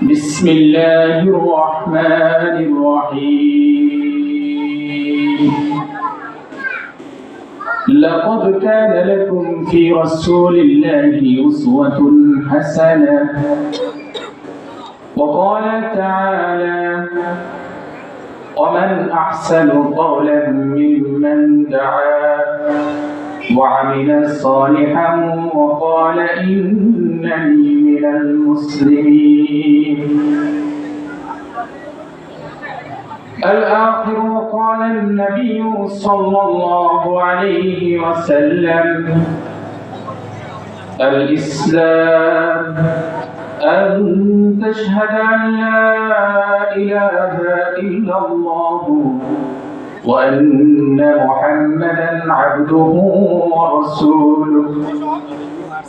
بسم الله الرحمن الرحيم لقد كان لكم في رسول الله أسوة حسنة وقال تعالى ومن أحسن قولا ممن دعا وعمل صالحا وقال إنني من المسلمين الآخر قال النبي صلى الله عليه وسلم الإسلام أن تشهد أن لا إله إلا الله وأن محمدا عبده ورسوله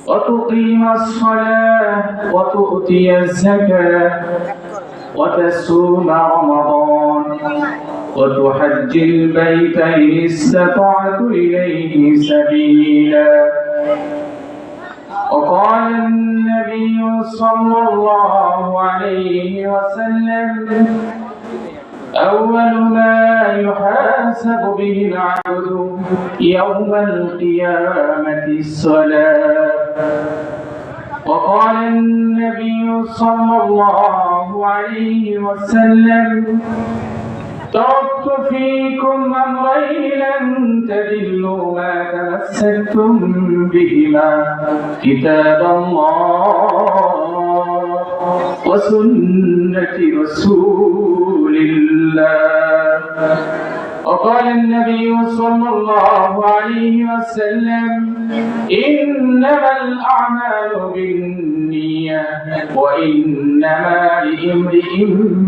وتقيم الصلاة وتؤتي الزكاة وتصوم رمضان وتحج البيت إن استطعت إليه سبيلا وقال النبي صلى الله عليه وسلم أول ما يحاسب به العبد يوم القيامة الصلاة وقال النبي صلى الله عليه وسلم تركت فيكم أمرين لن تضلوا ما تمسكتم بهما كتاب الله وسنة رسول الله وقال النبي صلى الله عليه وسلم إنما الأعمال بالنية وإنما لامرئ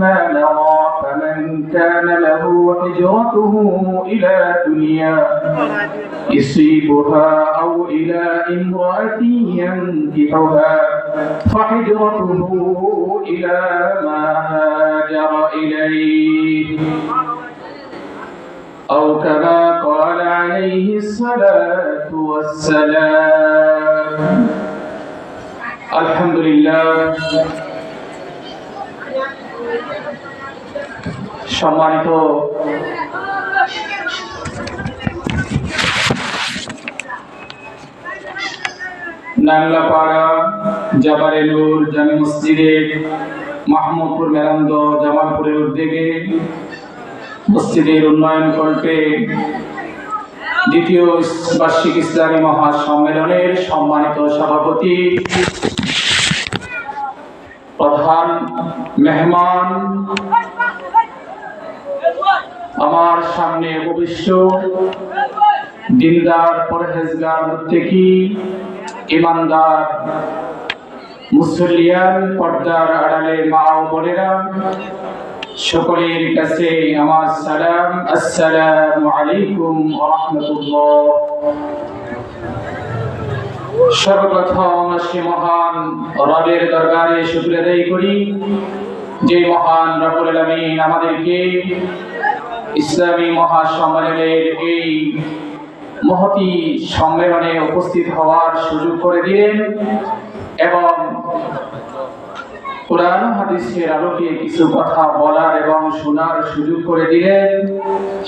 ما نوى فمن كان له هجرته إلى دنيا يصيبها أو إلى امرأة ينكحها فهجرته إلى ما هاجر إليه أو كما قال عليه الصلاة والسلام الحمد لله সম্মানিত নাংলাপাড়া জাবারে নূর জামে মসজিদের মাহমুদপুর মেলান্দ জামালপুরের উদ্যোগে মসজিদের উন্নয়ন কল্পে দ্বিতীয় বার্ষিক ইসলামী মহাসম্মেলনের সম্মানিত সভাপতি প্রধান মেহমান আমার সামনে উপবিষ্ট দিনদার পরহেজগার মুত্তাকি ইমানদার মুসলিয়ান পর্দার আড়ালে মা ও বোনেরা সকলের কাছে আমার সালাম আসসালামু আলাইকুম ওয়া রাহমাতুল্লাহ। সর্বপ্রথম সে মহান রবের দরবারে শুকরিয়া আদায় করি যে মহান রব্বুল আলামিন আমাদেরকে ইসলামী মহাসম্মেলনের এই মহতি সম্মেলনে উপস্থিত হওয়ার সুযোগ করে দিলেন এবং কোরআন হাদিসের আলোকে কিছু কথা বলার এবং শোনার সুযোগ করে দিলেন।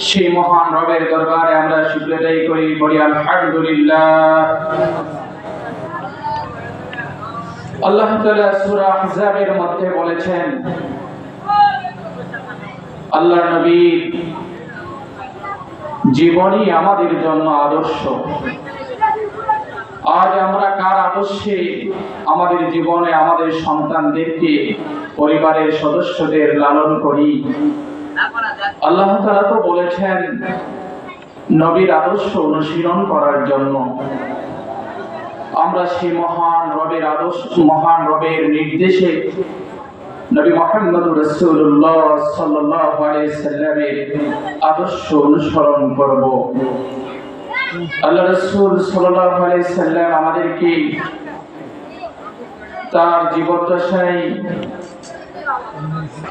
সেই মহান রবের দরবারে আমরা শুকরিয়া আদায় করি, বলি আলহামদুলিল্লাহ। আল্লাহ তাআলা সূরা আহজাবের মধ্যে বলেছেন আল্লাহর নবী জীবনই আমাদের জন্য আদর্শ। আজ আমরা কার আদর্শে আমাদের জীবনে আমাদের সন্তানদেরকে পরিবারের সদস্যদের লালন করি? আল্লাহ তাআলা তো বলেছেন নবীর আদর্শ অনুসরণ করার জন্য। আমরা সেই মহান রবের আদর্শ, মহান রবের নির্দেশে নবী মুহাম্মদ রাসূলুল্লাহ সাল্লাল্লাহু আলাইহি সাল্লামের আদর্শ অনুসরণ করব। আল্লাহ রাসূল সাল্লাল্লাহু আলাইহি সাল্লাম আমাদেরকে তার জীবদ্দশায়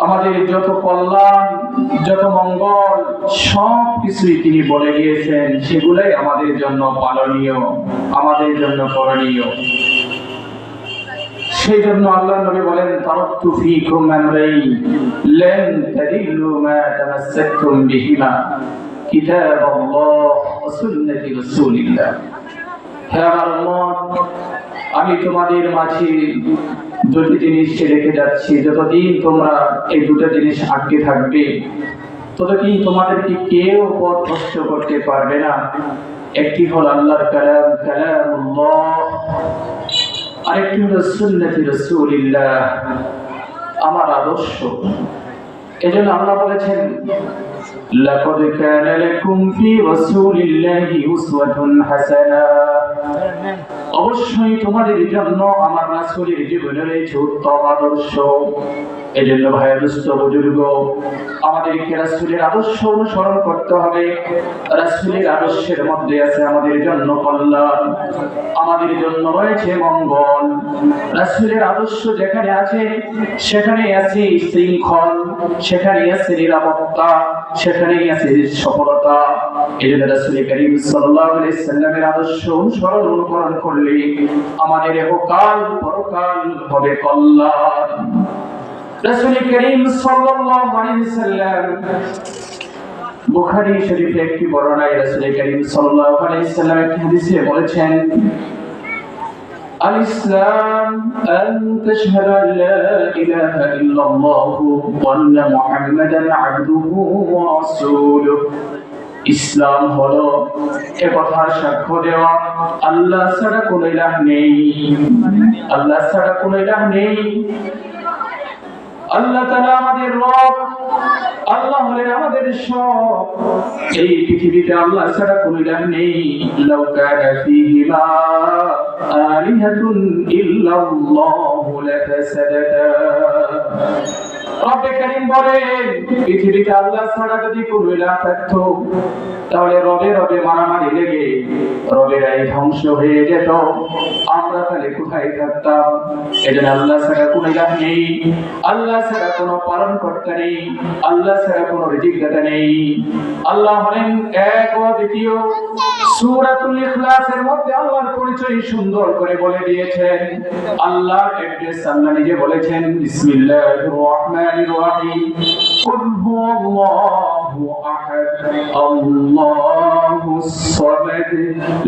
আমাদের যত কল্যাণ, যত মঙ্গল সব কিছুই তিনি বলে গিয়েছেন, সেগুলাই আমাদের জন্য পালনীয়, আমাদের জন্য করণীয়। সেই জন্য আল্লাহ নবী বলেন, তারাকতু ফীকুম আমরাইন লান তাদিল্লু মা তামাসসাকতুম বিহিমা কিতাবাল্লাহ ওয়া সুন্নতি রাসূলিল্লাহ। হে আমার উম্মত, আমি তোমাদের মাঝে দুটি জিনিস রেখে যাচ্ছি, যতদিন তোমরা এই দুটো জিনিস আটকে থাকবে ততদিন তোমাদেরকে কেউ পথ ভ্রষ্ট করতে পারবে না। একটি হল আল্লাহর কালাম, কালামুল্লাহ, আরেকটি হল সুন্নতি রাসূলিল্লাহ, আমার আদর্শ। এজন্য আল্লাহ বলেছেন, লাকাদ কানা লাকুম ফি রাসূলিল্লাহি উসওয়াতুন হাসানাহ, অবশ্যই তোমাদের জন্য আমার রাসূলের জীবনে রয়েছে উত্তম আদর্শ। এজন্য ভাই দুস্থ বুজুর্গ, আমাদেরকে রাসূলের আদর্শ অনুসরণ করতে হবে। রাসূলের আদর্শের মধ্যে আছে আমাদের জন্য কল্যাণ, আমাদের জন্য রয়েছে মঙ্গল। রাসূলের আদর্শ যেখানে আছে সেখানে আছে শৃঙ্খল, সেখানে আছে নিরাপত্তা, সেখানে আছে সফলতা। এজন্য রাসূল করিম সাল্লাল্লাহু আলাইহি সাল্লামের আদর্শ অনুকরণ করলে আমাদের ইহকাল পরকাল হবে কল্যাণ। রাসূল করিম সাল্লাল্লাহু আলাইহি সাল্লাম বুখারী শরীফে একটি বর্ণনায় রাসূল করিম সাল্লাল্লাহু আলাইহি সাল্লাম একটি হাদিসে বলেছেন, الإسلام أن تشهد أن لا إله إلا الله وأن محمدا عبده ورسوله। ইসলাম হলো একথার সাক্ষ্য দেওয়া, আল্লাহ ছাড়া কোনো ইলাহ নেই, আল্লাহ ছাড়া কোনো ইলাহ নেই। আল্লাহ তাআলা আমাদের রব, আল্লাহ হলেন আমাদের সব। এই পৃথিবীতে আল্লাহ ছাড়া কোনো ইলাহ নেই। লাউ কানা ফীহিমা আলিহাতুন ইল্লাল্লাহু লাফাসাদাতা। রব্বে কারীম বলেন, পৃথিবীতে আল্লাহ ছাড়া যদি কোনো ইলাহ থাকতো তাহলে রবে রবে মারামারি লেগে রবেরাই ধ্বংস হয়ে যেত, আমরা তাহলে কোথায় থাকতাম? এজন্য আল্লাহ ছাড়া কোনো ইলাহ নেই, আল্লাহ ছাড়া কোনো পালন কর্তা নেই, আল্লাহ ছাড়া কোনো রিজিকদাতা নেই। আল্লাহ হলেন এক ও দ্বিতীয়। সূরাতুল ইখলাসের মধ্যে আল্লাহর পরিচয় সুন্দর করে বলে দিয়েছেন। আল্লাহর অ্যাড্রেস আল্লাহ নিজে বলেছেন, বিসমিল্লাহির রহমানির রহিম, কুল হুয়াল্লাহু আহাদ, আল্লাহুস সামাদ,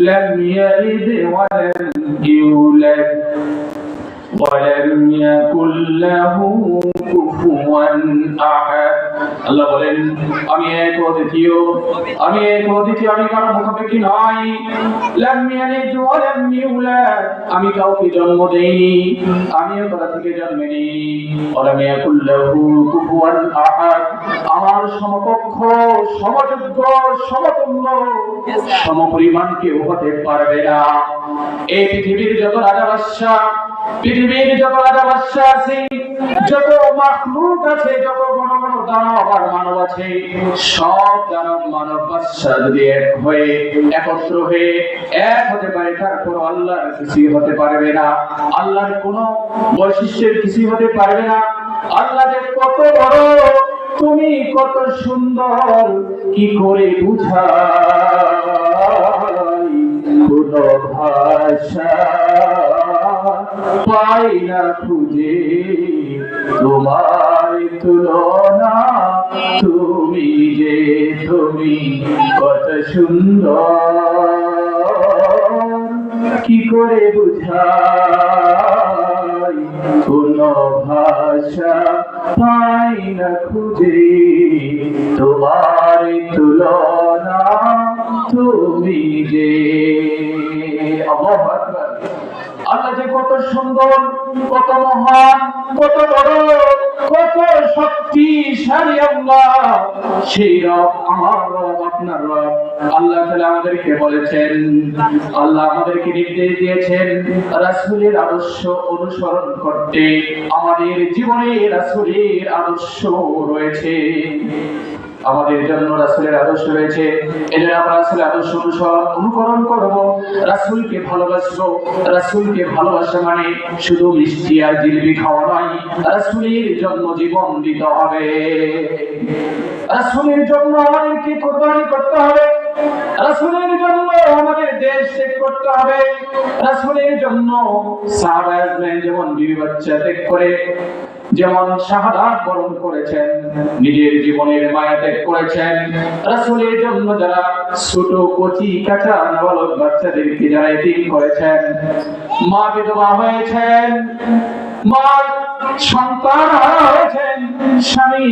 লাম ইয়ালিদ ওয়া লাম ইউলাদ ওয়ালাম ইয়াকুল লাহু কুফুয়ান আহাদ। আল্লাহ বলেন, আমি এক অদ্বিতীয়, আমি এক অদ্বিতীয়, আমি কারো মুখাপেক্ষী নই। লাম ইয়ালিদ ওয়া লাম ইউলাদ, আমি কাউকে জন্ম দেইনি, আমিও কারো থেকে জন্ম নেই। ওয়ালাম ইয়াকুল লাহু কুফুয়ান আহাদ, আমার সমকক্ষ, সমযোগ্য, সমতুল্য, সমপরিমাণ কেউ হতে পারবে না। এই পৃথিবীর যত রাজা বাদশা, পৃথিবীর যত রাজা বাদশা আছে, যত মাখলুক আছে, যত বড় বড় দানব আর মানব আছে, সব দানব মানব বাদশা যদি এক হয়ে একত্র হয়ে এক হতে পারে, তারপর আল্লাহর কিছু হতে পারবে না, আল্লাহর কোনো বৈশিষ্ট্যের কিছু হতে পারবে না। আল্লাহ যে কত বড়, তুমি কত সুন্দর, কি করে বুঝাই, কোন ভাষা পাই না খুঁজে তোমার তুলনা, তুমি যে তুমি কত সুন্দর, কি করে বুঝাই, কোন ভাষা পাই না খুঁজে তোমার তুলনা, তুমি যে। আল্লাহু আকবার। আল্লাহ যে কত সুন্দর, কত মহান, কত বড়, কত শক্তিশালী আল্লাহ, সেই রব আমার রব, আপনার রব। আল্লাহ তাআলা আমাদেরকে বলেছেন, আল্লাহ আমাদেরকে নির্দেশ দিয়েছেন রাসূলের আদর্শ অনুসরণ করতে। আমাদের জীবনে রাসূলের আদর্শ রয়েছে, আমাদের জন্য রাসূলের আদর্শ রয়েছে। এজন্য আমরা রাসূলের আদর্শ অনুকরণ করব, রাসূলকে ভালোবাসবো। রাসূলকে ভালোবাসা মানে শুধু মিষ্টি আর জিলিপি খাওয়া নয়, রাসূলের জন্য জীবন দিতে হবে, রাসূলের জন্য আমাদেরকে কুরবানি করতে হবে। রাসূলের জন্য আমাদের দেশ ত্যাগ করতে হবে। রাসূলের জন্য সাহাবায়ে যেমন বিবি বাচ্চা ত্যাগ করে যেমন শাহাদাত বরণ করেছেন, নিজের জীবনের মায়া ত্যাগ করেছেন, রাসূলের জন্য যারা ছোট কচি কাঁচা নাবালক বাচ্চাদেরকে যারা এতিম করেছেন, মা বিধবা হয়েছেন, মা সন্তান হারিয়েছেন, স্বামী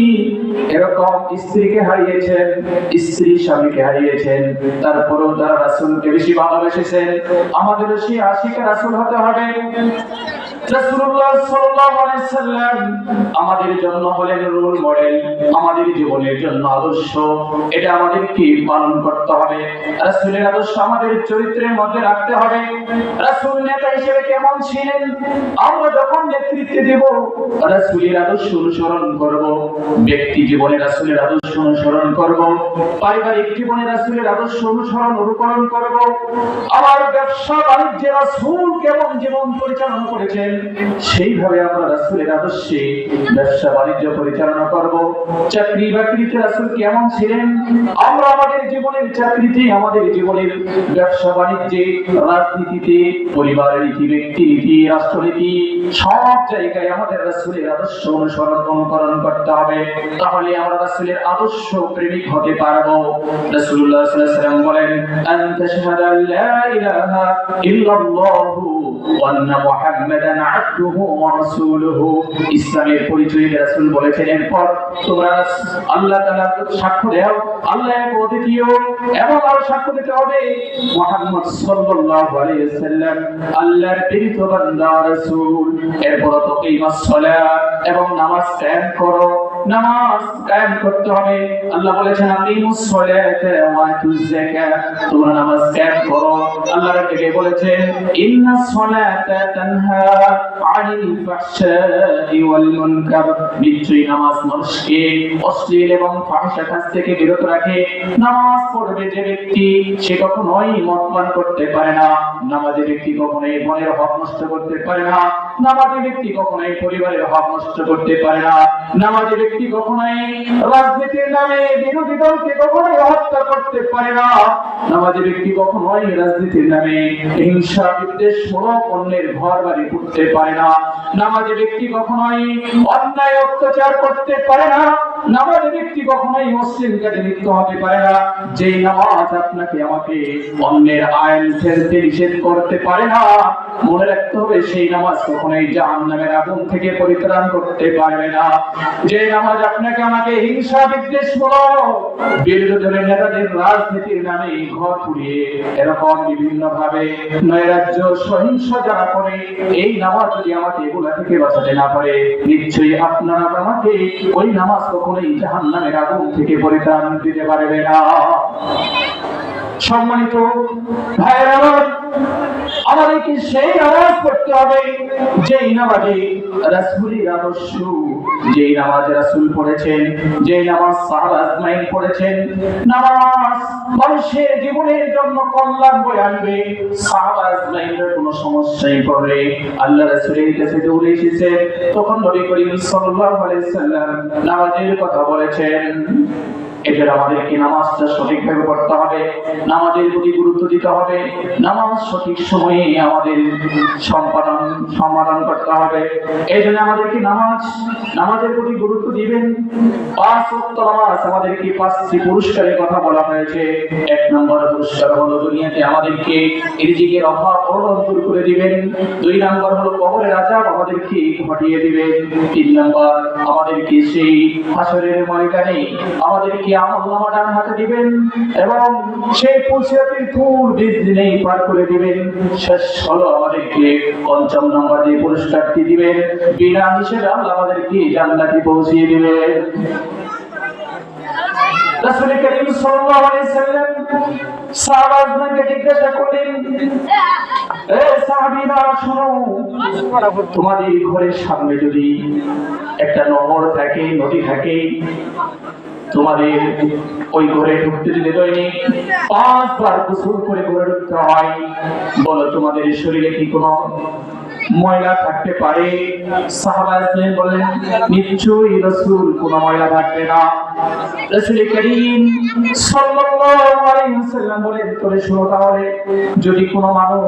এরকম স্ত্রীকে হারিয়েছেন, স্ত্রী স্বামীকে হারিয়েছেন, তারপরেও তারা রাসূলকে বেশি ভালোবেসেছেন। আমাদেরও সেই আশিক রাসূল হতে হবে। রাসূলুল্লাহ সাল্লাল্লাহু আলাইহি সাল্লাম আমাদের জন্য হলেন রোল মডেল, আমাদের জীবনের জন্য আদর্শ। এটা আমাদেরকে পালন করতে হবে। রাসূলের আদর্শ আমাদের চরিত্রের মধ্যে রাখতে হবে। রাসূল নেতা হিসেবে কেমন ছিলেন, আমরা যখন নেতৃত্ব দেব রাসূলের আদর্শ অনুসরণ করব, ব্যক্তি জীবনে রাসূলের আদর্শ অনুসরণ করব, পারিবারিক জীবনে রাসূলের আদর্শ অনুকরণ করব। আমার ব্যবসা বাণিজ্যে রাসূল কেমন জীবন পরিচালনা করেছেন সেইভাবে আমরা রাসূলের আদর্শে ব্যবসা বাণিজ্য পরিচালনা করব। চাকরি বাকরিতে রাসূল কেমন ছিলেন, আমরা আমাদের জীবনের চাকরিতে, আমাদের জীবনের ব্যবসা বাণিজ্যে, রাজনীতিতে, পরিবারের নীতি, ব্যক্তি নীতি, রাষ্ট্রনীতি, সব জায়গায় আমাদের রাসূলের আদর্শ অনুকরণ করতে হবে। তাহলে আমরা রাসূলের আদর্শ প্রেমিক হতে পারবো। রাসূলুল্লাহ সাল্লাল্লাহু আলাইহি ওয়াসাল্লাম বলেন, আনতা শাহাদা লা ইলাহা ইল্লাল্লাহু ওয়া আন্না মুহাম্মাদান আবদুহু ওয়া রাসূলুহু। ইসলামের পরিচয় রাসূল বলেছেন, এরপর তোমরা আল্লাহ তাআলার সাক্ষ্য দাও আল্লাহ এক অদ্বিতীয়, এবং আরো সাক্ষ্য দিতে হবে মুহাম্মদ সাল্লাল্লাহু আলাইহি ওয়াসাল্লাম আল্লাহর প্রেরিত বান্দা রাসূল। এরপর তাকিমাস সালাত, এবং নামাজ কায়েম করো, নামাজ কায়েম করতে হবে। আল্লাহ বলেছেন আকিমুস সালাতা ওয়া আতুজ যাকাত, তোমরা নামাজ কায়েম করো। আল্লাহ রাব্বুকে বলেছেন ইন্নাস সালাতা তানহা আনিল ফাহশাই ওয়াল মুনকার, নিশ্চয়ই নামাজ মানুষকে অশ্লীল এবং ফাহশা কাজ থেকে বিরত রাখে। নামাজ পড়বে যে ব্যক্তি সে কখনোই মদ পান করতে পারে না, নামাজি ব্যক্তি কখনোই বোনের হক নষ্ট করতে পারে না, নামাজি ব্যক্তি কখনোই পরিবারের হক নষ্ট করতে পারে না, নামাজি ব্যক্তি কখনোই রাজনীতির নামে বিরোধী দলকে কখনোই হত্যা করতে পারে না, নামাজি ব্যক্তি কখনোই রাজনীতির নামে হিংসা বিদ্বেষমূলক অন্যের ঘর বাড়ি করতে পারে না, নামাজি ব্যক্তি কখনোই অন্যায় অত্যাচার করতে পারে না, নামাজি ব্যক্তি কখনোই মুসলিম কাজে লিপ্ত হতে পারে না। যেই নামাজ আপনাকে আমাকে অন্যের আইন ফেলতে নিষেধ করতে পারে না, মনে রাখতে হবে সেই নামাজ কখনোই জাহান্নামের আগুন থেকে পরিত্রাণ করতে পারবে না। যে নামাজ আপনাকে আমাকে হিংসা বিদ্বেষমূলক বিরোধী দলের নেতাদের রাজনীতির নামে ঘর পুড়িয়ে এরকম বিভিন্ন ভাবে নৈরাজ্য সহিংস যারা করে, এই নামাজ যদি আমাকে এগুলা থেকে বাঁচাতে না পারে, নিশ্চয়ই আপনারা আমাকে ওই নামাজ কখনোই জাহান্নামের আগুন থেকে পরিত্রাণ দিতে পারবে না। সম্মানিত ভাইরা, আমাদেরকে সেই নামাজ পড়তে হবে যেই নামাজে রাসূলের আদর্শ, যেই নামাজ রাসূল পড়েছেন, যেই নামাজ সাহাবা আজমাইন পড়েছেন। নামাজ মানুষের জীবনের জন্য কল্যাণ বয়ে আনবে। সাহাবা আজমাইনের কোনো সমস্যায় পড়লে আল্লাহ রাসূলের কাছে দৌড়ে এসেছে, তখন নবী করিম সাল্লাল্লাহু আলাইহি সাল্লাম নামাজের কথা বলেছেন। এদের আমাদেরকে নামাজটা সঠিকভাবে পড়তে হবে, নামাজের প্রতি গুরুত্ব দিতে হবে, নামাজ সঠিক সময়ে আমাদের সমাধান করতে হবে। এই জন্য আমাদেরকে নামাজের প্রতি গুরুত্ব দিবেন। 5 ওয়াক্ত নামাজ আমাদেরকে 5টি পুরস্কারের কথা বলা হয়েছে। 1 নম্বর পুরস্কার হলো দুনিয়াতে আমাদেরকে রিজিকের অভাব দূর করে দিবেন। 2 নম্বর হলো কবরের আযাব আমাদেরকে হটিয়ে দিবেন। 3 নম্বর আমাদেরকে সেই হাসরের ময়দানে আমাদেরকে আমলনামা ডান হাতে দিবেন এবং সেই পুলসিরাতের পুল বিজনেই পার করে দিবেন। শেষ হলো আমাদেরকে 5 নম্বর যে পুরস্কারটি দিবেন, বিনা হিসেবে আল্লাহ আমাদেরকে জান্নাতে পৌঁছিয়ে দিবেন। রাসূল করিম সাল্লাল্লাহু আলাইহি সাল্লাম সাহাবাদেরকে জিজ্ঞাসা করলেন, এ সাহাবীরা শোনো, তোমাদের ঘরের সামনে যদি একটা নহর থাকে, নদী থাকে, তোমাদের ওই ঘরে ঢুকতে যদি দৈনিক 5 বার গোসল করে ঘরে ঢুকতে হয়, বলো তোমাদের শরীরে কি কোনো ময়লা থাকতে পারে? সাহাবায়ে বলেন নিশ্চয়ই রাসূল কোনো ময়লা থাকবে না। রাসূল করিম সাল্লাল্লাহু আলাইহি ওয়াসাল্লাম বলেন করে শোনো তাহলে যদি কোনো মানুষ,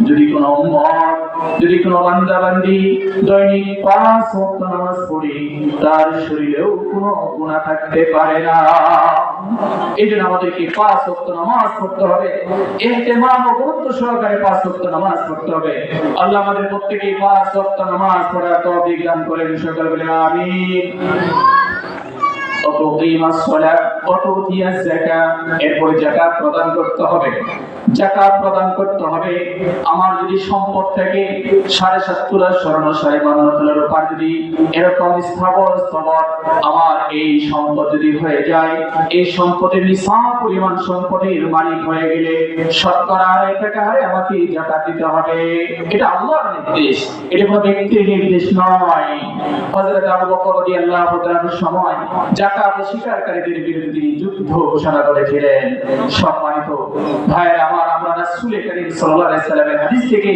যদি কোনো উম্মত, যদি কোনো বান্দা বান্দি দৈনিক 5 ওয়াক্ত নামাজ পড়ে তার শরীরেও কোনো গুনাহ থাকতে পারে না। এই জন্য আমাদেরকে 5 ওয়াক্ত নামাজ পড়তে হবে, ইহতিমাম ও গুরুত্ব সহকারে 5 ওয়াক্ত নামাজ পড়তে হবে। আল্লাহ আমাদের প্রত্যেককে 5 ওয়াক্ত নামাজ পড়ার তৌফিক দান করেন, সকলে বলে আমিন। এরপরে যাকাত প্রদান করতে হবে। যাকাত প্রদান করতে হবে। আমার যদি সম্পদ থেকে 7.5 তোলা স্বর্ণ 52 তোলার উপর যদি এরকম স্থাবর আমার এই সম্পদ যদি হয়ে যায়, এই সম্পদের নিসাব পরিমাণ সম্পদের মালিক হয়ে গেলে শতকরা 1 টাকা হারে আমাকে যাকাত দিতে হবে। এটা আল্লাহর নির্দেশ, এটা কোনো ব্যক্তির নির্দেশ নয়। হযরত আবু বকর রাদিয়াল্লাহু তাআলার সময় যাকাত স্বীকারকারীদের বিরুদ্ধে যুদ্ধ ঘোষণা করেছিলেন। সম্মানিত ভাইরা আমার, আমরা রাসূল করিম সাল্লাল্লাহু আলাইহি সাল্লামের হাদিস থেকে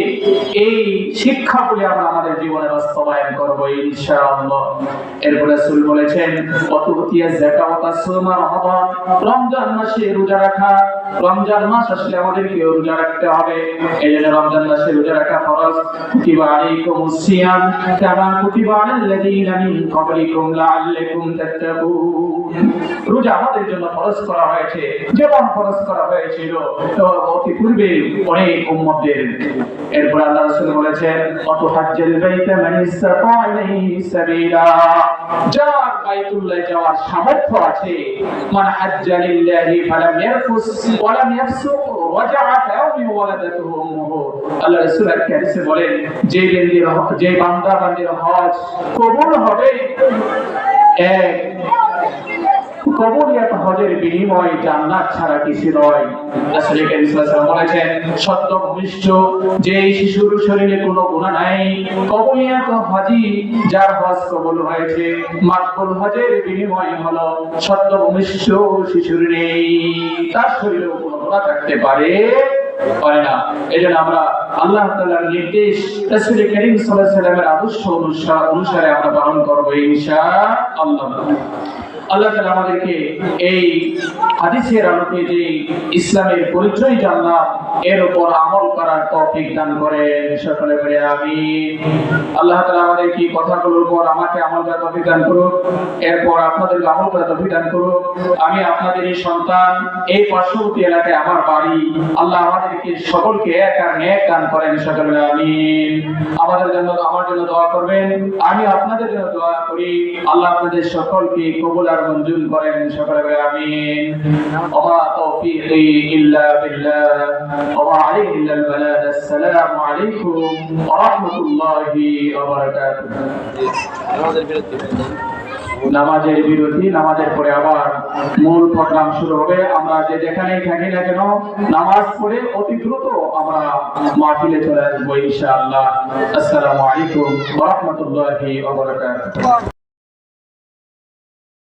এই শিক্ষাগুলি আমরা আমাদের জীবনে বাস্তবায়ন করব ইনশাআল্লাহ। এরপর রাসূল বলেছেন ওয়াতুতিয়া যাকাত আসুমা রমাদান, রমজান মাসে রোজা রাখা। রমজান মাস আসলে আমাদেরকে রোজা রাখতে হবে, এজন্য রমজান মাসে রোজা রাখা ফরজ। কুতিবা আলাইকুমুস সিয়াম কামা কুতিবা আলাল্লাযীনা মিন ক্বাবলিকুম লাআল্লাকুম তাত্তাকুন। রোজা আমাদের জন্য ফরজ করা হয়েছে, যেমন ফরজ করা হয়েছিল অতি পূর্বে অনেক উম্মতদের। এরপর আল্লাহ রাসূল বলেছেন অত হাজ্জুল বাইতা মান ইসতাতা ইলাইহি সাবিলা, যার বাইতুল্লাহ যাওয়ার সামর্থ্য আছে, মান হাজ্জা লিল্লাহি ফালাম ইয়ারফুস ওয়া লাম ইয়াফসুক রাজা'a কাওমি ওয়ালাদাতুহু উম্মুহু। আল্লাহ রাসূল হাদিসে বলেন যে বান্দা বান্দির হজ কবুল হবে, কবুলিয়াত হজের বিনিময় জান্নাত ছাড়া কিছু নয়। রাসূল করিম সাল্লাল্লাহু আলাইহি ওয়াসাল্লাম বলেছেন সত্য ভূমিষ্ঠ যে শিশুর শরীরে কোনো গুনাহ নাই, কবুলিয়াত হজি যার হজ কবুল হয়েছে, মাকবুল হজের বিনিময় হলো সত্য ভূমিষ্ঠ শিশুর নেই, তার শরীরে কোনো গুনাহ থাকতে পারে না। এজন্য আমরা আল্লাহ তাআলার নির্দেশ রাসূল করিম সাল্লাল্লাহু আলাইহি ওয়াসাল্লামের আদর্শ অনুসারে আমরা পালন করব ইনশাআল্লাহ। আল্লাহ তাআলা আমাদেরকে এই হাদিসের আলোকে যে ইসলামের পরিচয় জানলাম এর উপর আমল করার তৌফিক দান করেন, সকলে বলে আমিন। আল্লাহ তাআলা আমাদেরকে কথাগুলোর উপর আমাকে আমল করার তৌফিক দান করুন, এরপর আপনাদেরকে আমল করার তৌফিক দান করুন। আমি আপনাদের এই সন্তান, এই পার্শ্ববর্তী এলাকায় আমার বাড়ি, আল্লাহ আমাদেরকে সকলকে এক আর নেক দান করেন, সকলে বলে আমিন। আমার জন্য দোয়া করবেন, আমি আপনাদের জন্য দোয়া করি। আল্লাহ আপনাদের সকলকে কবুল আর মঞ্জুর করেন, সকলে বলে আমিন। ওয়া তাওফীকি ইল্লা বিল্লাহ ওয়া মা আলাইহি ইল্লাল বালাগ। আসসালামু আলাইকুম ওয়া রাহমাতুল্লাহি ওয়া বারাকাতুহু। নামাজের বিরতি, নামাজের পরে আবার মূল প্রোগ্রাম শুরু হবে। আমরা যে যেখানেই থাকি না কেন নামাজ পড়ে অতি দ্রুত আমরা মাহফিলে চলে আসবো ইনশাআল্লাহ। আসসালামু আলাইকুম ওয়া রাহমাতুল্লাহি ওয়া বারাকাতুহু।